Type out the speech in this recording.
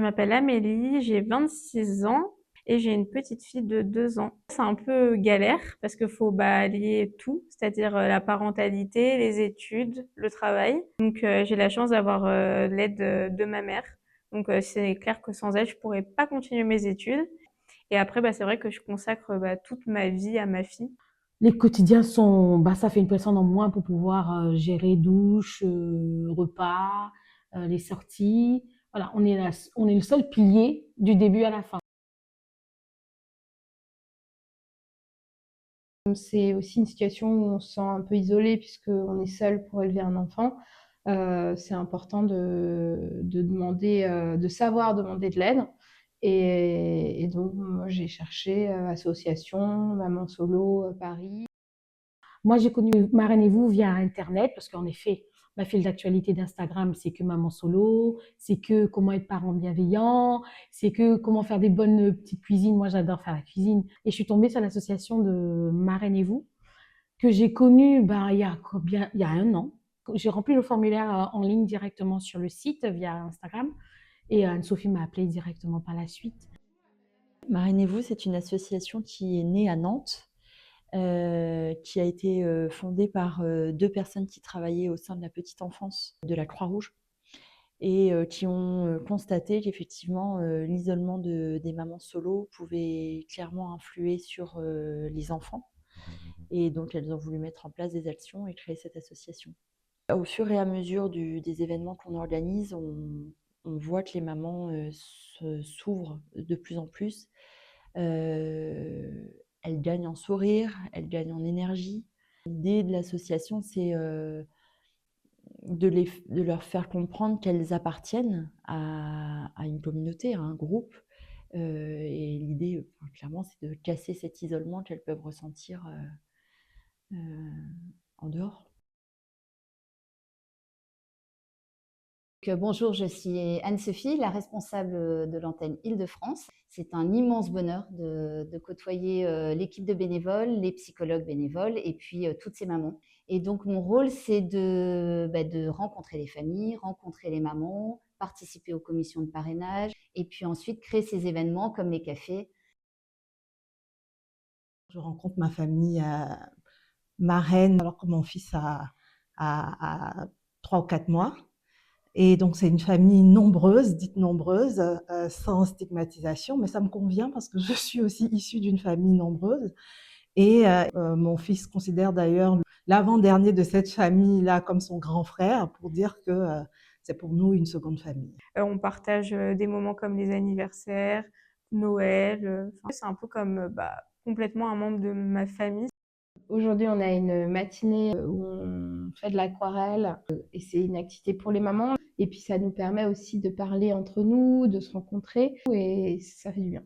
m'appelle Amélie, j'ai 26 ans et j'ai une petite fille de 2 ans. C'est un peu galère parce qu'il faut allier tout, c'est-à-dire la parentalité, les études, le travail. Donc j'ai la chance d'avoir l'aide de ma mère. Donc c'est clair que sans elle, je pourrais pas continuer mes études. Et après, c'est vrai que je consacre toute ma vie à ma fille. Les quotidiens sont, ça fait une personne en moins pour pouvoir gérer douche, repas, les sorties. Voilà, on est le seul pilier du début à la fin. C'est aussi une situation où on se sent un peu isolé puisqu'on est seul pour élever un enfant. C'est important de demander, de savoir demander de l'aide. Et donc, moi, j'ai cherché association, Maman Solo, Paris. Moi, j'ai connu Marrainez-vous via Internet parce qu'en effet, ma fil d'actualité d'Instagram, c'est que maman solo, c'est que comment être parent bienveillant, c'est que comment faire des bonnes petites cuisines. Moi, j'adore faire la cuisine. Et je suis tombée sur l'association de Marrainez-vous que j'ai connue il y a 1 an. J'ai rempli le formulaire en ligne directement sur le site via Instagram et Anne-Sophie m'a appelée directement par la suite. Marrainez-vous, c'est une association qui est née à Nantes, qui a été fondée par 2 personnes qui travaillaient au sein de la petite enfance de la Croix-Rouge et qui ont constaté qu'effectivement l'isolement des mamans solo pouvait clairement influer sur les enfants. Et donc elles ont voulu mettre en place des actions et créer cette association. Au fur et à mesure des événements qu'on organise, on voit que les mamans s'ouvrent de plus en plus. Elles gagnent en sourire, elles gagnent en énergie. L'idée de l'association, c'est de leur faire comprendre qu'elles appartiennent à une communauté, à un groupe. Et l'idée, clairement, c'est de casser cet isolement qu'elles peuvent ressentir en dehors. Bonjour, je suis Anne-Sophie, la responsable de l'antenne Île-de-France. C'est un immense bonheur de côtoyer l'équipe de bénévoles, les psychologues bénévoles et puis toutes ces mamans. Et donc mon rôle, c'est de rencontrer les familles, rencontrer les mamans, participer aux commissions de parrainage et puis ensuite créer ces événements comme les cafés. Je rencontre ma famille marraine alors que mon fils a 3 ou 4 mois. Et donc, c'est une famille nombreuse, dite nombreuse, sans stigmatisation, mais ça me convient parce que je suis aussi issue d'une famille nombreuse. Et mon fils considère d'ailleurs l'avant-dernier de cette famille-là comme son grand frère pour dire que c'est pour nous une seconde famille. On partage des moments comme les anniversaires, Noël. C'est un peu comme complètement un membre de ma famille. Aujourd'hui, on a une matinée où on fait de l'aquarelle et c'est une activité pour les mamans. Et puis, ça nous permet aussi de parler entre nous, de se rencontrer et ça fait du bien.